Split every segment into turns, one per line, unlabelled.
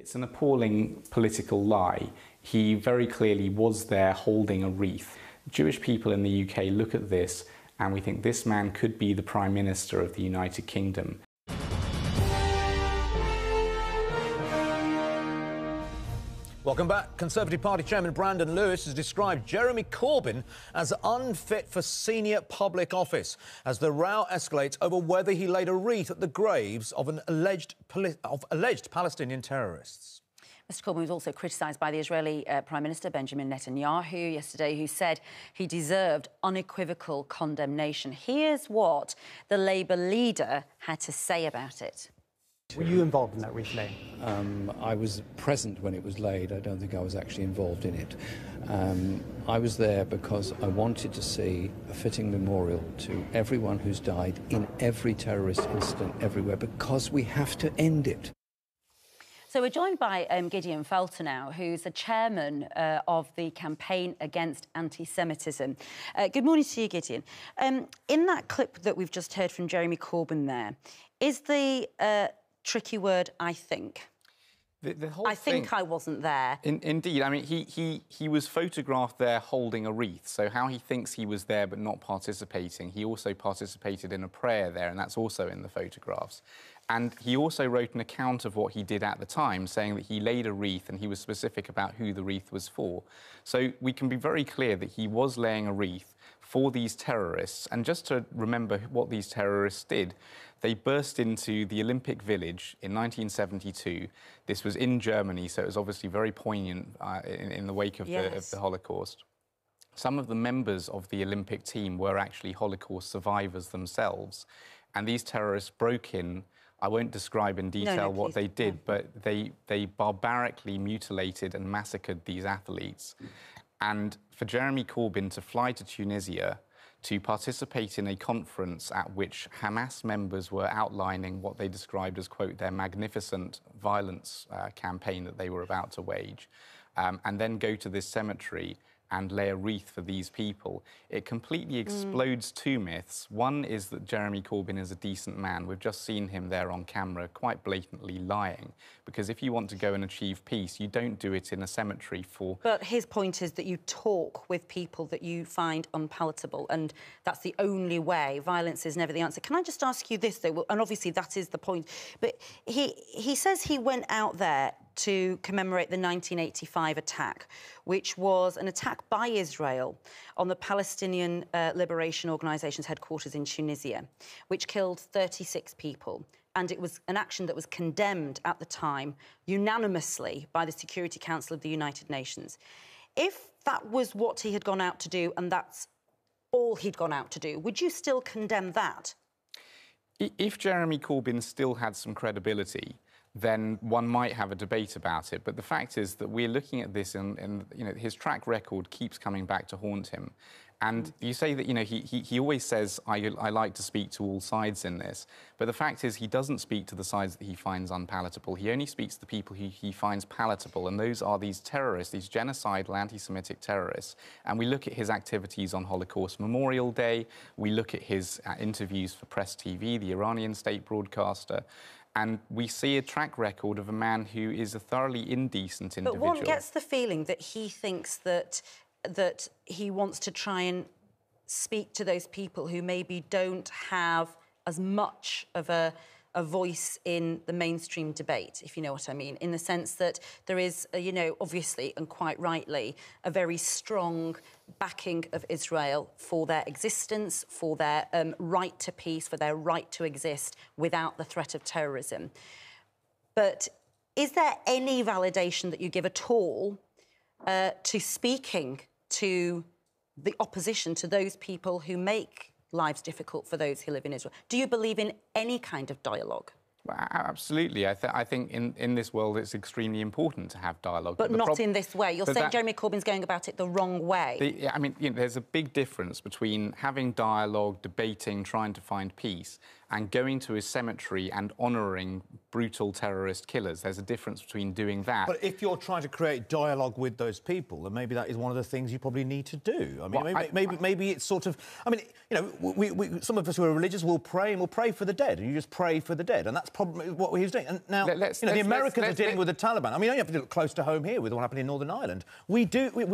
It's an appalling political lie. He very clearly was there holding a wreath. Jewish people in the UK look at this and we think this man could be the Prime Minister of the United Kingdom.
Welcome back. Conservative Party Chairman Brandon Lewis has described Jeremy Corbyn as unfit for senior public office as the row escalates over whether he laid a wreath at the graves of alleged Palestinian terrorists.
Mr Corbyn was also criticised by the Israeli Prime Minister Benjamin Netanyahu yesterday, who said he deserved unequivocal condemnation. Here's what the Labour leader had to say about it.
Were you involved in that wreath laying?
I was present when it was laid. I don't think I was actually involved in it. I was there because I wanted to see a fitting memorial to everyone who's died in every terrorist incident everywhere, because we have to end it.
So we're joined by Gideon Falter now, who's the chairman of the campaign against anti-Semitism. Good morning to you, Gideon. In that clip that we've just heard from Jeremy Corbyn there, is the tricky word, I think?
The whole
I think I wasn't there.
Indeed. I mean, he was photographed there holding a wreath, so how he thinks he was there but not participating. He also participated in a prayer there, and that's also in the photographs. And he also wrote an account of what he did at the time, saying that he laid a wreath and he was specific about who the wreath was for. So we can be very clear that he was laying a wreath for these terrorists. And just to remember what these terrorists did, they burst into the Olympic Village in 1972. This was in Germany, so it was obviously very poignant in the wake of, of the Holocaust. Some of the members of the Olympic team were actually Holocaust survivors themselves. And these terrorists broke in. I won't describe in detail what they did, but they barbarically mutilated and massacred these athletes. And for Jeremy Corbyn to fly to Tunisia to participate in a conference at which Hamas members were outlining what they described as, quote, their magnificent violence campaign that they were about to wage, and then go to this cemetery and lay a wreath for these people, it completely explodes two myths. One is that Jeremy Corbyn is a decent man. We've just seen him there on camera quite blatantly lying, because if you want to go and achieve peace, you don't do it in a cemetery for...
But his point is that you talk with people that you find unpalatable, and that's the only way. Violence is never the answer. Can I just ask you this, though? And obviously that is the point. But he says he went out there to commemorate the 1985 attack, which was an attack by Israel on the Palestinian Liberation Organisation's headquarters in Tunisia, which killed 36 people. And it was an action that was condemned at the time unanimously by the Security Council of the United Nations. If that was what he had gone out to do, and that's all he'd gone out to do, would you still condemn that?
If Jeremy Corbyn still had some credibility, then one might have a debate about it. But the fact is that we're looking at this and you know, his track record keeps coming back to haunt him. And you say that, you know, he always says, I like to speak to all sides in this. But the fact is he doesn't speak to the sides that he finds unpalatable. He only speaks to the people he finds palatable, and those are these terrorists, these genocidal anti-Semitic terrorists. And we look at his activities on Holocaust Memorial Day. We look at his interviews for Press TV, the Iranian state broadcaster. And we see a track record of a man who is a thoroughly indecent individual.
But one gets the feeling that he thinks that he wants to try and speak to those people who maybe don't have as much of a voice in the mainstream debate, if you know what I mean, in the sense that there is, you know, obviously and quite rightly, a very strong backing of Israel for their existence, for their right to peace, for their right to exist without the threat of terrorism. But is there any validation that you give at all to speaking to the opposition, to those people who make lives difficult for those who live in Israel? Do you believe in any kind of dialogue?
Well, absolutely. I think in this world it's extremely important to have dialogue.
But not in this way. You're saying Jeremy Corbyn's going about it the wrong way.
I mean, you know, there's a big difference between having dialogue, debating, trying to find peace, and going to a cemetery and honouring brutal terrorist killers. There's a difference between doing that.
But if you're trying to create dialogue with those people, then maybe that is one of the things you probably need to do. I mean, well, maybe it's sort of... I mean, you know, some of us who are religious will pray, and we'll pray for the dead, and you just pray for the dead, and that's the problem with what he was doing. And now, the Americans are dealing with the Taliban. I mean, you have to look close to home here with what happened in Northern Ireland. We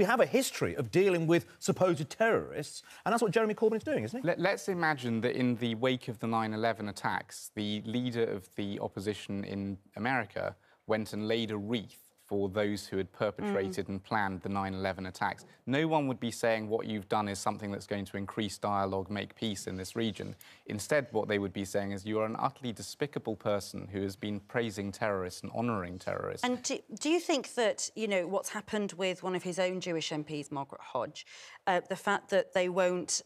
have a history of dealing with supposed terrorists, and that's what Jeremy Corbyn is doing, isn't he?
Let's imagine that in the wake of the 9/11 attacks, the leader of the opposition in America went and laid a wreath for those who had perpetrated and planned the 9/11 attacks. No one would be saying what you've done is something that's going to increase dialogue, make peace in this region. Instead, what they would be saying is you are an utterly despicable person who has been praising terrorists and honouring terrorists.
And do you think that, you know, what's happened with one of his own Jewish MPs, Margaret Hodge, the fact that they won't,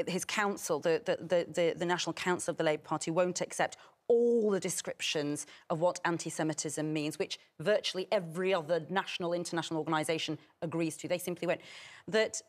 his council, the National Council of the Labour Party, won't accept all the descriptions of what anti-Semitism means, which virtually every other national, international organisation agrees to. They simply won't. That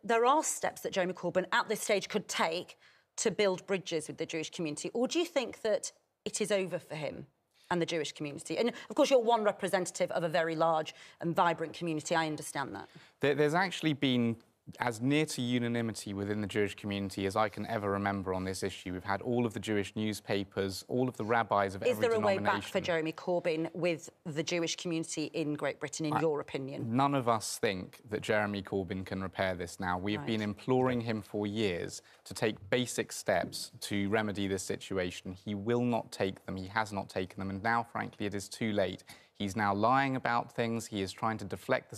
there are steps that Jeremy Corbyn at this stage could take to build bridges with the Jewish community, or do you think that it is over for him and the Jewish community? And, of course, you're one representative of a very large and vibrant community. I understand that.
There's actually been as near to unanimity within the Jewish community as I can ever remember on this issue. We've had all of the Jewish newspapers, all of the rabbis of every denomination.
Is there a way back for Jeremy Corbyn with the Jewish community in Great Britain, in your opinion?
None of us think that Jeremy Corbyn can repair this now. We've been imploring him for years to take basic steps to remedy this situation. He will not take them. He has not taken them. And now, frankly, it is too late. He's now lying about things. He is trying to deflect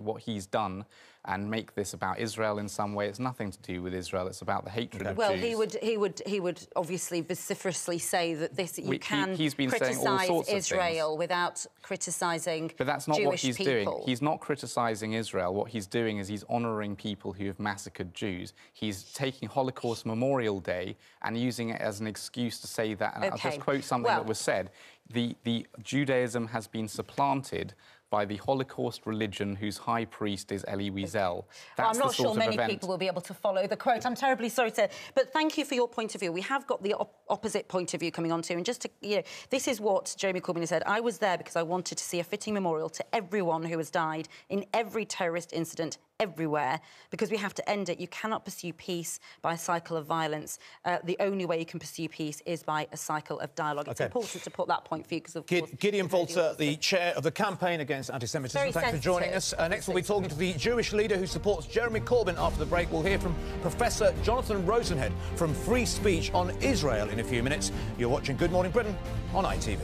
what he's done and make this about Israel in some way. It's nothing to do with Israel. It's about the hatred of
well,
Jews.
he would obviously vociferously say that you can
he's been saying all
criticise
sorts of
Israel
things.
Without criticising Jewish people.
But that's not what he's doing. He's not criticising Israel. What he's doing is he's honouring people who have massacred Jews. He's taking Holocaust Memorial Day and using it as an excuse to say that. And I'll just quote something that was said. The Judaism has been supplanted by the Holocaust religion whose high priest is Elie Wiesel.
I'm not sure many people will be able to follow the quote. I'm terribly sorry to... But thank you for your point of view. We have got the opposite point of view coming on to, and just to, you know, this is what Jeremy Corbyn has said. I was there because I wanted to see a fitting memorial to everyone who has died in every terrorist incident everywhere, because we have to end it. You cannot pursue peace by a cycle of violence. The only way you can pursue peace is by a cycle of dialogue. It's important to put that point for you, because, of course...
Gideon Falter, the chair of the campaign against anti-Semitism. Thanks for joining us. Next, we'll be talking to the Jewish leader who supports Jeremy Corbyn. After the break, we'll hear from Professor Jonathan Rosenhead from Free Speech on Israel in a few minutes. You're watching Good Morning Britain on ITV.